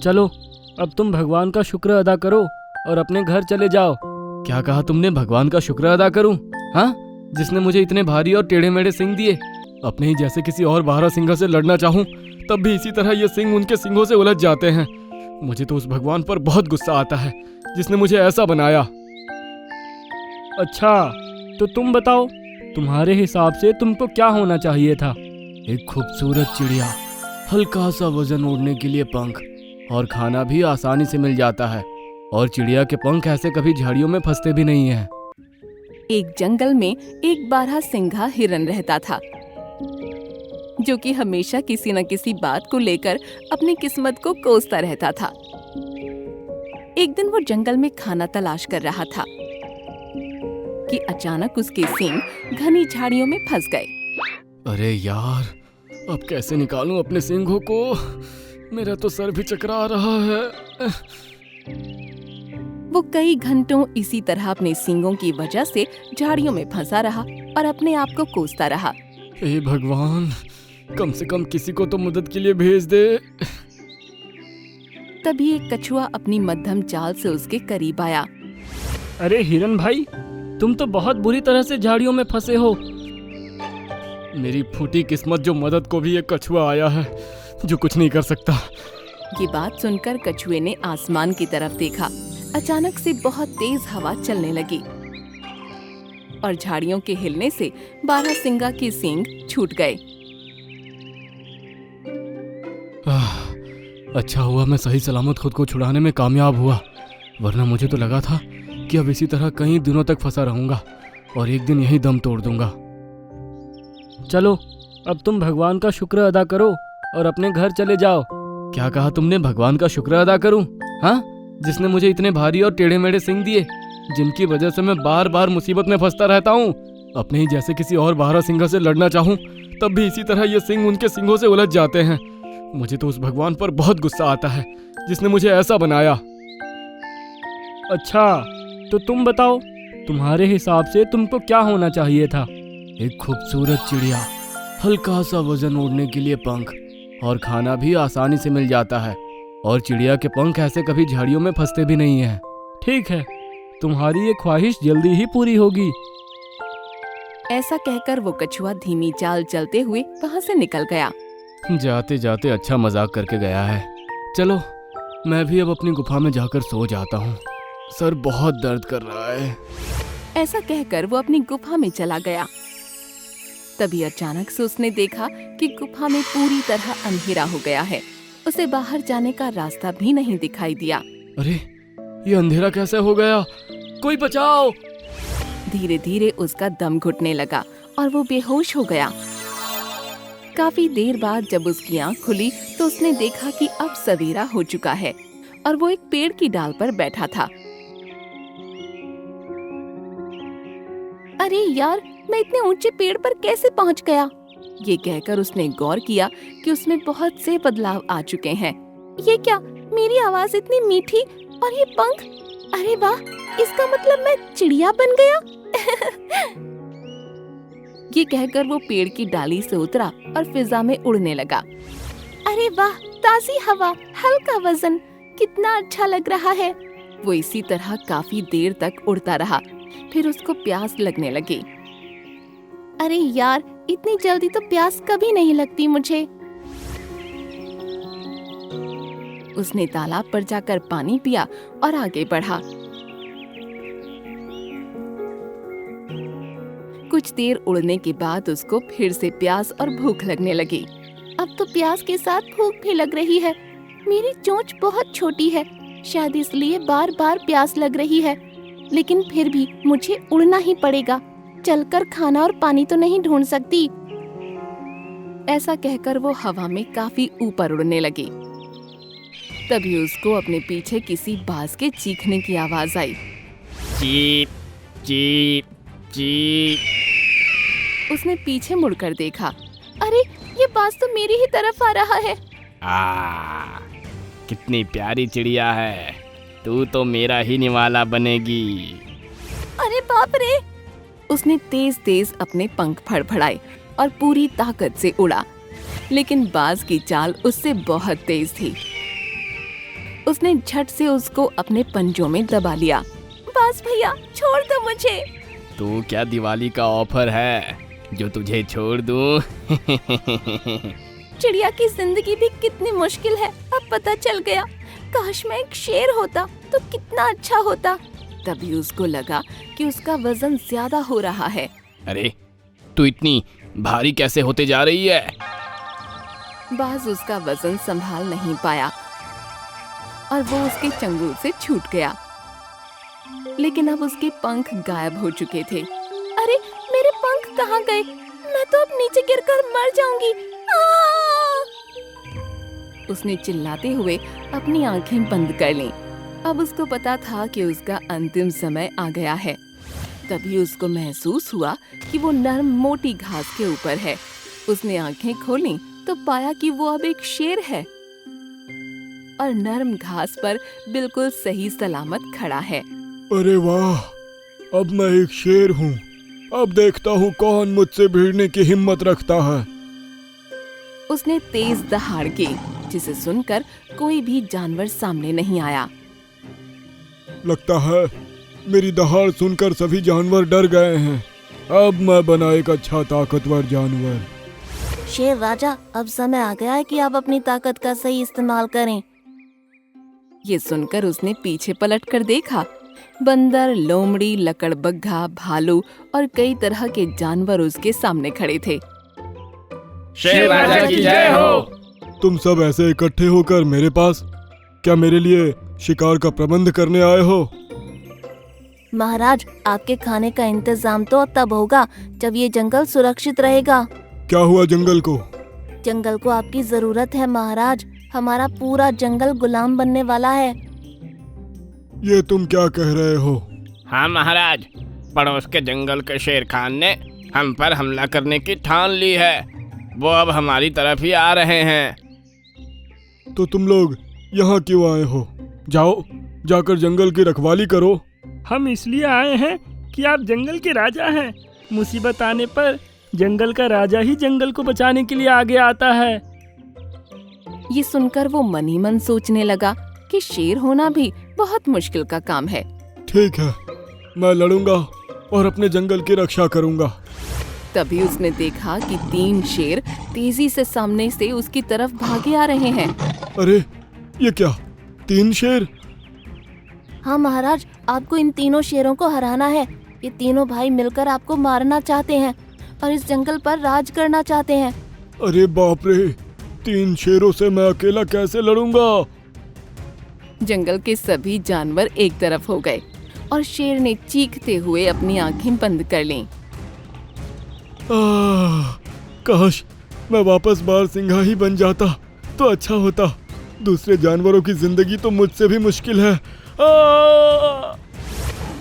चलो अब तुम भगवान का शुक्र अदा करो और अपने घर चले जाओ। क्या कहा तुमने? भगवान का शुक्र अदा करूं? हाँ, जिसने मुझे इतने भारी और टेढ़े मेढ़े सींग दिए। अपने ही जैसे किसी और बारहसिंगा से लड़ना चाहूं तब भी इसी तरह ये सींग उनके सींगों से उलझ जाते हैं। मुझे तो उस भगवान पर बहुत गुस्सा आता है जिसने मुझे ऐसा बनाया। अच्छा तो तुम बताओ, तुम्हारे हिसाब से तुमको क्या होना चाहिए था? एक खूबसूरत चिड़िया, हल्का सा वजन ओढ़ने के लिए पंख, और खाना भी आसानी से मिल जाता है। और चिड़िया के पंख ऐसे कभी झाड़ियों में फंसते भी नहीं हैं। एक जंगल में एक बारहसिंघा हिरन रहता था, जो कि हमेशा किसी न किसी बात को लेकर अपनी किस्मत को कोसता रहता था। एक दिन वो जंगल में खाना तलाश कर रहा था कि अचानक उसके सींग घनी झाड़ियों में फंस गए। अरे यार, अब कैसे निकालूं अपने सींगों को? मेरा तो सर भी चकरा रहा है। वो कई घंटों इसी तरह अपने सींगों की वजह से झाड़ियों में फंसा रहा और अपने आप को कोसता रहा। हे भगवान, कम से कम किसी को तो मदद के लिए भेज दे। तभी एक कछुआ अपनी मध्यम चाल से उसके करीब आया। अरे हिरन भाई, तुम तो बहुत बुरी तरह से झाड़ियों में फंसे हो। मेरी फूटी किस्मत, जो मदद को भी एक कछुआ आया है जो कुछ नहीं कर सकता। ये बात सुनकर कछुए ने आसमान की तरफ देखा। अचानक से बहुत तेज हवा चलने लगी और झाड़ियों के हिलने से बारहसिंगा के सींग छूट गए। अच्छा हुआ मैं सही सलामत खुद को छुड़ाने में कामयाब हुआ, वरना मुझे तो लगा था कि अब इसी तरह कई दिनों तक फंसा रहूंगा और एक दिन यही दम तोड़ दूंगा। चलो अब तुम भगवान का शुक्र अदा करो और अपने घर चले जाओ। क्या कहा तुमने? भगवान का शुक्र अदा करूं? हाँ, जिसने मुझे इतने भारी और टेढ़े मेढ़े सींग दिए, जिनकी वजह से मैं बार बार मुसीबत में फंसता रहता हूँ। अपने ही जैसे किसी और बारहसिंगा से लड़ना चाहूं तब भी इसी तरह ये सींग उनके सींगों से उलझ जाते हैं। मुझे तो उस भगवान पर बहुत गुस्सा आता है जिसने मुझे ऐसा बनाया। अच्छा तो तुम बताओ, तुम्हारे हिसाब से तुमको क्या होना चाहिए था? एक खूबसूरत चिड़िया, हल्का सा वजन ओढ़ने के लिए पंख, और खाना भी आसानी से मिल जाता है। और चिड़िया के पंख ऐसे कभी झाड़ियों में फंसते भी नहीं हैं। ठीक है, तुम्हारी ये ख्वाहिश जल्दी ही पूरी होगी। ऐसा कहकर वो कछुआ धीमी चाल चलते हुए वहाँ से निकल गया। जाते जाते अच्छा मजाक करके गया है। चलो मैं भी अब अपनी गुफा में जाकर सो जाता हूँ, सर बहुत दर्द कर रहा है। ऐसा कहकर वो अपनी गुफा में चला गया। तभी अचानक से उसने देखा कि गुफा में पूरी तरह अंधेरा हो गया है। उसे बाहर जाने का रास्ता भी नहीं दिखाई दिया। अरे ये अंधेरा कैसे हो गया? कोई बचाओ! धीरे धीरे उसका दम घुटने लगा और वो बेहोश हो गया। काफी देर बाद जब उसकी आंख खुली तो उसने देखा कि अब सवेरा हो चुका है और वो एक पेड़ की डाल पर बैठा था। अरे यार, मैं इतने ऊंचे पेड़ पर कैसे पहुंच गया? ये कहकर उसने गौर किया कि उसमें बहुत से बदलाव आ चुके हैं। ये क्या, मेरी आवाज इतनी मीठी और ये पंख, अरे वाह, इसका मतलब मैं चिड़िया बन गया। ये कहकर वो पेड़ की डाली से उतरा और फिजा में उड़ने लगा। अरे वाह, ताजी हवा, हल्का वजन, कितना अच्छा लग रहा है। वो इसी तरह काफी देर तक उड़ता रहा। फिर उसको प्यास लगने लगी। अरे यार, इतनी जल्दी तो प्यास कभी नहीं लगती मुझे। उसने तालाब पर जाकर पानी पिया और आगे बढ़ा। कुछ देर उड़ने के बाद उसको फिर से प्यास और भूख लगने लगी। अब तो प्यास के साथ भूख भी लग रही है। मेरी चोंच बहुत छोटी है, शायद इसलिए बार बार प्यास लग रही है। लेकिन फिर भी मुझे उड़ना ही पड़ेगा। चलकर खाना और पानी तो नहीं ढूंढ सकती। ऐसा कहकर वो हवा में काफी ऊपर उड़ने लगी। तभी उसको अपने पीछे किसी बाज के चीखने की आवाज आई। Cheap cheap cheap. उसने पीछे मुड़कर देखा। अरे, ये बाज तो मेरी ही तरफ आ रहा है। कितनी प्यारी चिड़िया है, तू तो मेरा ही निवाला बनेगी। अरे बाप रे! उसने तेज तेज अपने पंख फड़फड़ाए और पूरी ताकत से उड़ा, लेकिन बाज की चाल उससे बहुत तेज थी। उसने झट से उसको अपने पंजों में दबा लिया। बस भैया, छोड़ दो मुझे। तो क्या दिवाली का ऑफर है जो तुझे छोड़ दूं? चिड़िया की जिंदगी भी कितनी मुश्किल है, अब पता चल गया। काश मैं एक शेर होता तो कितना अच्छा होता। तभी उसको लगा कि उसका वजन ज्यादा हो रहा है। अरे तू इतनी भारी कैसे होते जा रही है? बाज उसका वजन संभाल नहीं पाया और वो उसके चंगुल से छूट गया। लेकिन अब उसके पंख गायब हो चुके थे। अरे मेरे पंख कहाँ गए? मैं तो अब नीचे गिरकर मर जाऊंगी। उसने चिल्लाते हुए अपनी आंखें बंद कर लीं। अब उसको पता था कि उसका अंतिम समय आ गया है। तभी उसको महसूस हुआ कि वो नरम मोटी घास के ऊपर है। उसने आंखें खोलीं तो पाया कि वो अब एक शेर है और नरम घास पर बिल्कुल सही सलामत खड़ा है। अरे वाह, अब मैं एक शेर हूँ। अब देखता हूँ कौन मुझसे भिड़ने की हिम्मत रखता है। उसने तेज दहाड़ की, जिसे सुनकर कोई भी जानवर सामने नहीं आया। लगता है मेरी दहाड़ सुनकर सभी जानवर डर गए हैं। अब मैं बना एक अच्छा ताकतवर जानवर। शेर राजा, अब समय आ गया है कि आप अपनी ताकत का सही इस्तेमाल करें। ये सुनकर उसने पीछे पलट कर देखा। बंदर, लोमड़ी, लकड़बग्घा, भालू और कई तरह के जानवर उसके सामने खड़े थे। शेर राजा की जय हो। तुम सब ऐसे इकट्ठे होकर मेरे पास क्या मेरे लिए शिकार का प्रबंध करने आए हो? महाराज, आपके खाने का इंतजाम तो तब होगा जब ये जंगल सुरक्षित रहेगा। क्या हुआ जंगल को? जंगल को आपकी जरूरत है महाराज। हमारा पूरा जंगल गुलाम बनने वाला है। ये तुम क्या कह रहे हो? हाँ महाराज, पड़ोस के जंगल के शेर खान ने हम पर हमला करने की ठान ली है। वो अब हमारी तरफ ही आ रहे हैं। तो तुम लोग यहाँ क्यों आए हो? जाओ, जाकर जंगल की रखवाली करो। हम इसलिए आए हैं कि आप जंगल के राजा हैं। मुसीबत आने पर जंगल का राजा ही जंगल को बचाने के लिए आगे आता है। ये सुनकर वो मन ही मन सोचने लगा कि शेर होना भी बहुत मुश्किल का काम है। ठीक है, मैं लड़ूंगा और अपने जंगल की रक्षा करूंगा। तभी उसने देखा कि 3 शेर तेजी से सामने से उसकी तरफ भागे आ रहे हैं। अरे ये क्या, 3 शेर? हाँ महाराज, आपको इन तीनों शेरों को हराना है। ये तीनों भाई मिलकर आपको मारना चाहते हैं और इस जंगल पर राज करना चाहते हैं। अरे बाप रे, 3 शेरों से मैं अकेला कैसे लड़ूंगा? जंगल के सभी जानवर एक तरफ हो गए और शेर ने चीखते हुए अपनी आंखें बंद कर लीं। काश मैं वापस बारहसिंघा ही बन जाता तो अच्छा होता। दूसरे जानवरों की जिंदगी तो मुझसे भी मुश्किल है।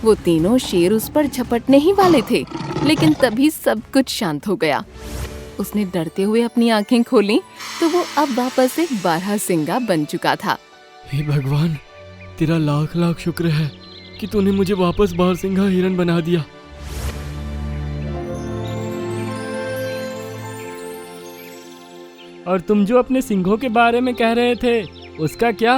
वो तीनों शेर उस पर झपटने ही वाले थे, लेकिन तभी सब कुछ शांत हो गया। उसने डरते हुए अपनी आंखें खोली तो वो अब वापस एक बारहसिंघा बन चुका था। हे भगवान, तेरा लाख लाख शुक्र है कि तूने मुझे वापस बारहसिंघा हिरन बना दिया। और तुम जो अपने सिंघों के बारे में कह रहे थे, उसका क्या?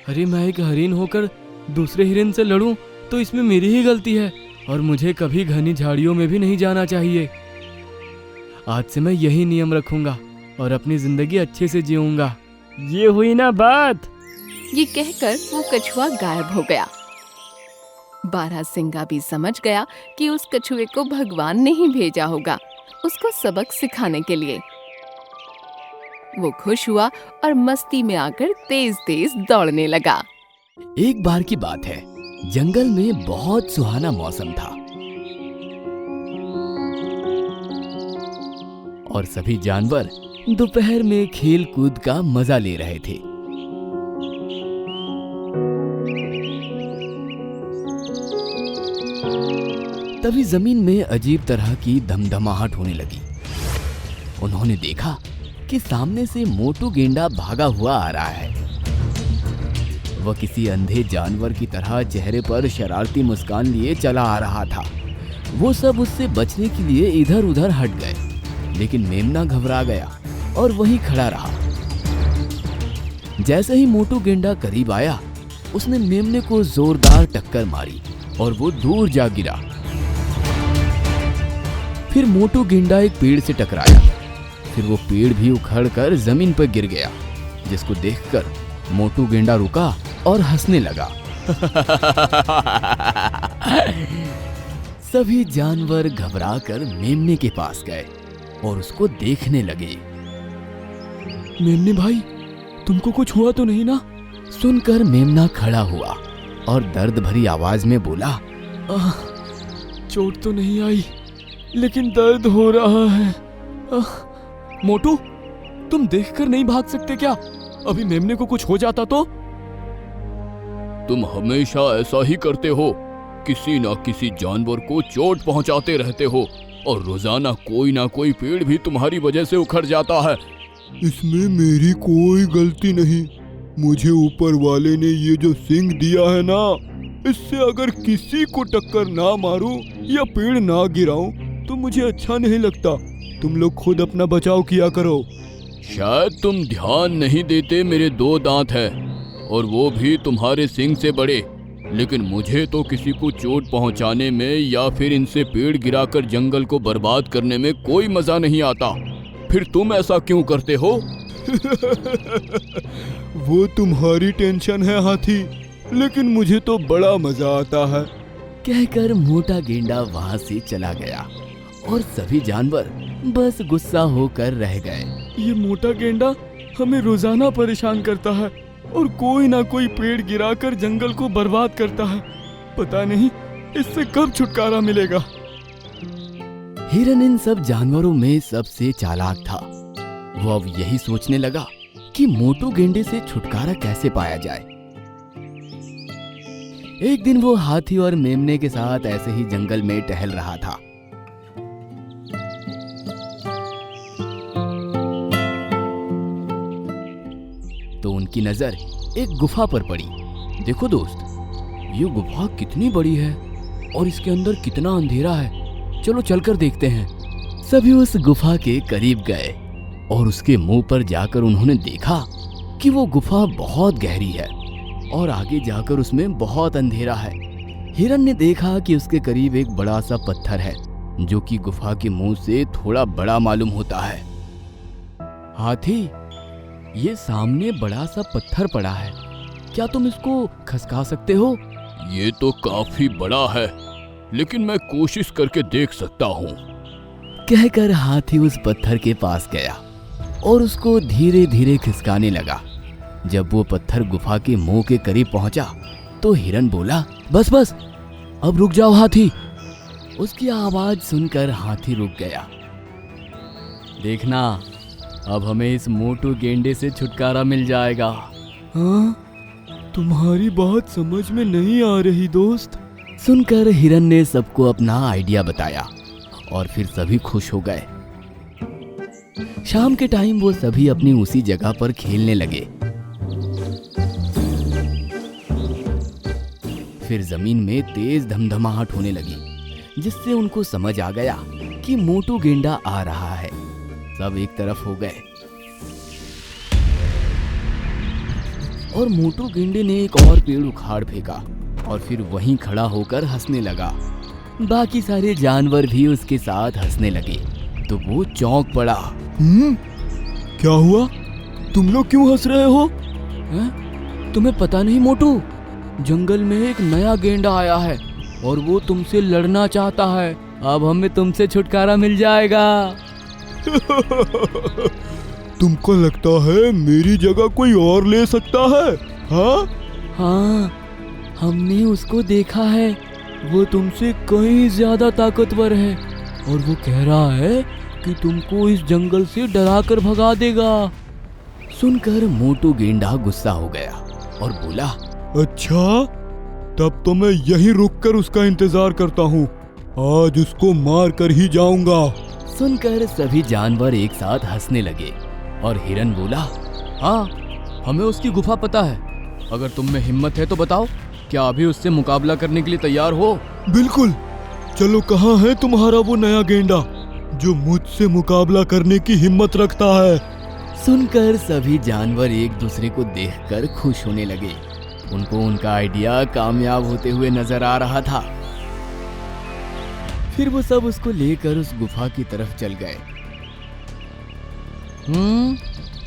अरे मैं एक हरिन होकर दूसरे हिरन से लड़ूं तो इसमें मेरी ही गलती है और मुझे कभी घनी झाड़ियों में भी नहीं जाना चाहिए। आज से मैं यही नियम रखूंगा और अपनी जिंदगी अच्छे से जीऊंगा। ये हुई ना बात। ये कहकर वो कछुआ गायब हो गया। बारहसिंघा भी समझ गया कि उस कछुए को भगवान ने ही भेजा होगा उसको सबक सिखाने के लिए। वो खुश हुआ और मस्ती में आकर तेज तेज दौड़ने लगा। एक बार की बात है, जंगल में बहुत सुहाना मौसम था और सभी जानवर दोपहर में खेल कूद का मजा ले रहे थे। तभी जमीन में अजीब तरह की धमधमाहट होने लगी। उन्होंने देखा कि सामने से मोटू गेंडा भागा हुआ आ रहा है। वह किसी अंधे जानवर की तरह चेहरे पर शरारती मुस्कान लिए चला आ रहा था। वो सब उससे बचने के लिए इधर उधर हट गए, लेकिन मेमना घबरा गया और वहीं खड़ा रहा। जैसे ही मोटू गेंडा करीब आया, उसने मेमने को जोरदार टक्कर मारी और वो दूर जा गिरा। फिर मोटू गेंडा एक पेड़ से टकराया। फिर वो पेड़ भी उखड़कर जमीन पर गिर गया, जिसको देखकर मोटू गेंडा रुका और हंसने लगा। सभी जानवर घबराकर मेमने के पास गए और उसको देखने लगे। मेमने भाई, तुमको कुछ हुआ तो नहीं ना? सुनकर मेमना खड़ा हुआ और दर्द भरी आवाज में बोला, चोट तो नहीं आई, लेकिन दर्द हो रहा है। मोटू, तुम देखकर नहीं भाग सकते क्या? अभी मेमने को कुछ हो जाता तो? तुम हमेशा ऐसा ही करते हो, किसी ना किसी जानवर को चोट पहुंचाते रहते हो और रोजाना कोई ना कोई पेड़ भी तुम्हारी वजह से उखड़ जाता है। इसमें मेरी कोई गलती नहीं। मुझे ऊपर वाले ने ये जो सींग दिया है ना, इससे अगर किसी को टक्कर ना मारूं या पेड़ ना गिराऊं तो मुझे अच्छा नहीं लगता। तुम लोग खुद अपना बचाव किया करो। शायद तुम ध्यान नहीं देते, मेरे 2 दांत हैं और वो भी तुम्हारे सींग से बड़े, लेकिन मुझे तो किसी को चोट पहुंचाने में या फिर इनसे पेड़ गिराकर जंगल को बर्बाद करने में कोई मजा नहीं आता। फिर तुम ऐसा क्यों करते हो? वो तुम्हारी टेंशन है हाथी, लेकिन मुझे तो बड़ा मजा आता है। कहकर मोटा गेंडा वहां से चला गया और सभी जानवर बस गुस्सा होकर रह गए। ये मोटा गेंडा हमें रोजाना परेशान करता है और कोई ना कोई पेड़ गिराकर जंगल को बर्बाद करता है। पता नहीं इससे कब छुटकारा मिलेगा। हिरन इन सब जानवरों में सबसे चालाक था। वो अब यही सोचने लगा कि मोटू गेंडे से छुटकारा कैसे पाया जाए। एक दिन वो हाथी और मेमने के साथ ऐसे ही जंगल में टहल रहा था। तो उनकी नजर एक गुफा पर पड़ी। देखो दोस्त, ये गुफा कितनी बड़ी है और इसके अंदर कितना अंधेरा है। चलो चलकर देखते हैं। सभी उस गुफा के करीब गए और उसके मुंह पर जाकर उन्होंने देखा कि वो गुफा बहुत गहरी है और आगे जाकर उसमें बहुत अंधेरा है। हिरन ने देखा कि उसके करीब एक बड़ा सा पत्थर है, जो कि गुफा के मुंह से थोड़ा बड़ा मालूम होता है। हाथी, ये सामने बड़ा सा पत्थर पड़ा है, क्या तुम इसको खसका सकते हो? ये तो काफी बड़ा है, लेकिन मैं कोशिश करके देख सकता हूँ। कहकर हाथी उस पत्थर के पास गया और उसको धीरे धीरे खिसकाने लगा। जब वो पत्थर गुफा के मुंह के करीब पहुंचा तो हिरन बोला, बस बस, अब रुक जाओ हाथी। उसकी आवाज सुनकर हाथी रुक गया। देखना, अब हमें इस मोटू गेंडे से छुटकारा मिल जाएगा। हाँ, तुम्हारी बात समझ में नहीं आ रही दोस्त। सुनकर हिरन ने सबको अपना आइडिया बताया और फिर सभी खुश हो गए। शाम के टाइम वो सभी अपनी उसी जगह पर खेलने लगे। फिर जमीन में तेज धमधमाहट होने लगी, जिससे उनको समझ आ गया कि मोटू गेंडा आ रहा है। सब एक तरफ हो गए और मोटू गेंडे ने एक और पेड़ उखाड़ फेंका और फिर वहीं खड़ा होकर हंसने लगा। बाकी सारे जानवर भी उसके साथ हंसने लगे तो वो चौंक पड़ा। क्या हुआ? तुम लोग क्यों हंस रहे हो? तुम्हें पता नहीं मोटू, जंगल में एक नया गेंडा आया है और वो तुमसे लड़ना चाहता है। अब हमें तुमसे छुटकारा मिल जाएगा। तुमको लगता है मेरी जगह कोई और ले सकता है? हाँ, हमने उसको देखा है। वो तुमसे कहीं ज्यादा ताकतवर है और वो कह रहा है कि तुमको इस जंगल से डरा कर भगा देगा। सुनकर मोटू गेंडा गुस्सा हो गया और बोला, अच्छा, तब तो मैं यहीं रुककर उसका इंतजार करता हूँ। आज उसको मार कर ही जाऊंगा। सुनकर सभी जानवर एक साथ हंसने लगे और हिरन बोला, हाँ, हमें उसकी गुफा पता है। अगर तुम में हिम्मत है तो बताओ, क्या अभी उससे मुकाबला करने के लिए तैयार हो? बिल्कुल। चलो, कहाँ है तुम्हारा वो नया गेंडा जो मुझसे मुकाबला करने की हिम्मत रखता है? सुनकर सभी जानवर एक दूसरे को देखकर खुश होने लगे। उनको उनका आइडिया कामयाब होते हुए नजर आ रहा था। फिर वो सब उसको लेकर उस गुफा की तरफ चल गए।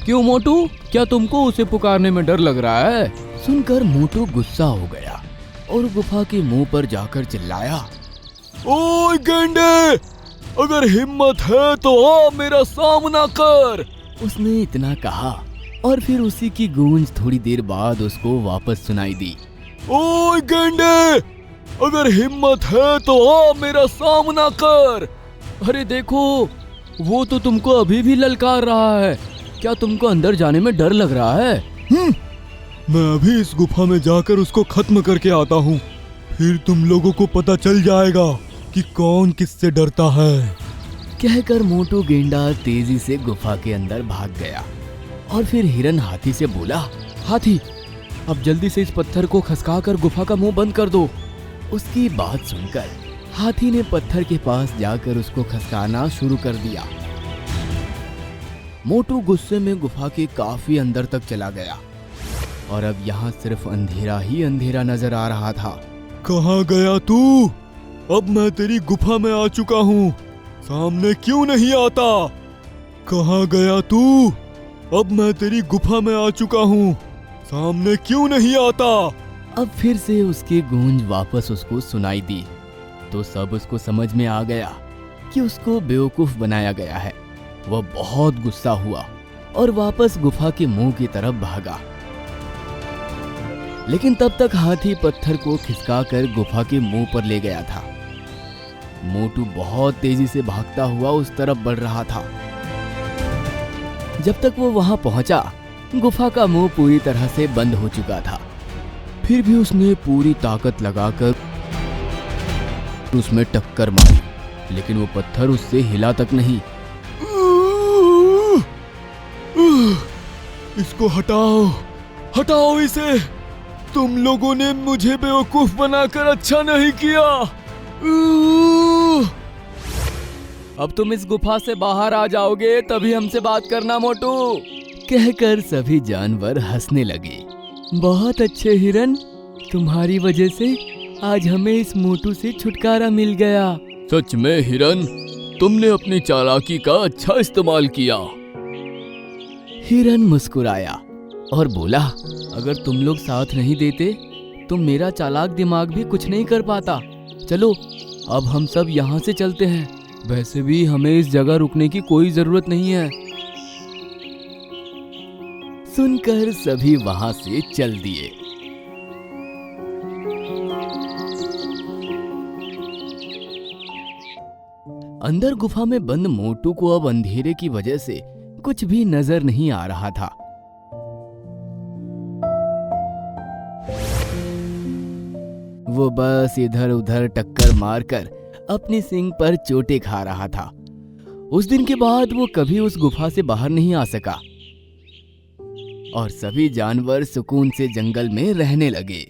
क्यों मोटू, क्या तुमको उसे पुकारने में डर लग रहा है? सुनकर मोटू गुस्सा हो गया और गुफा के मुंह पर जाकर चिल्लाया, ओए गेंडे, अगर हिम्मत है तो आ मेरा सामना कर। उसने इतना कहा और फिर उसी की गूंज थोड़ी देर बाद उसको वापस सुनाई दी। ओए गेंडे, अगर हिम्मत है तो आ मेरा सामना कर। अरे देखो, वो तो तुमको अभी भी ललकार रहा है। क्या तुमको अंदर जाने में डर लग रहा है? मैं अभी इस गुफा में जाकर उसको खत्म करके आता हूँ, फिर तुम लोगों को पता चल जाएगा कि कौन किससे डरता है। कहकर मोटू गेंडा तेजी से गुफा के अंदर भाग गया और फिर हिरन हाथी से बोला, हाथी, अब जल्दी से इस पत्थर को खसका कर गुफा का मुंह बंद कर दो। उसकी बात सुनकर हाथी ने पत्थर के पास जाकर उसको खसकाना शुरू कर दिया। मोटू गुस्से में गुफा के काफी अंदर तक चला गया और अब यहाँ सिर्फ अंधेरा ही अंधेरा नजर आ रहा था। कहाँ गया तू? अब मैं तेरी गुफा में आ चुका हूँ, सामने क्यों नहीं आता? कहाँ गया तू? अब मैं तेरी गुफा में आ चुका हूँ, सामने क्यों नहीं आता? अब फिर से उसकी गूंज वापस उसको सुनाई दी तो सब उसको समझ में आ गया कि उसको बेवकूफ बनाया गया है। वह बहुत गुस्सा हुआ और वापस गुफा के मुंह की तरफ भागा। लेकिन तब तक हाथी पत्थर को खिसकाकर गुफा के मुंह पर ले गया था। मोटू बहुत तेजी से भागता हुआ उस तरफ बढ़ रहा था। जब तक वो वहां पहुंचा, गुफा का मुंह पूरी तरह से बंद हो चुका था। फिर भी उसने पूरी ताकत लगाकर उसमें टक्कर मारी, लेकिन वो पत्थर उससे हिला तक नहीं। इसको हटाओ, हटाओ इसे। तुम लोगों ने मुझे बेवकूफ बनाकर अच्छा नहीं किया। अब तुम इस गुफा से बाहर आ जाओगे तभी हमसे बात करना मोटू। कहकर सभी जानवर हंसने लगे। बहुत अच्छे हिरन, तुम्हारी वजह से आज हमें इस मोटू से छुटकारा मिल गया। सच में हिरन, तुमने अपनी चालाकी का अच्छा इस्तेमाल किया। हिरन मुस्कुराया और बोला, अगर तुम लोग साथ नहीं देते तो मेरा चालाक दिमाग भी कुछ नहीं कर पाता। चलो अब हम सब यहाँ से चलते हैं। वैसे भी हमें इस जगह रुकने की कोई जरूरत नहीं है। सुनकर सभी वहां से चल दिए। अंदर गुफा में बंद मोटू को अब अंधेरे की वजह से कुछ भी नजर नहीं आ रहा था। वो बस इधर उधर टक्कर मारकर अपनी सींग पर चोटें खा रहा था। उस दिन के बाद वो कभी उस गुफा से बाहर नहीं आ सका और सभी जानवर सुकून से जंगल में रहने लगे।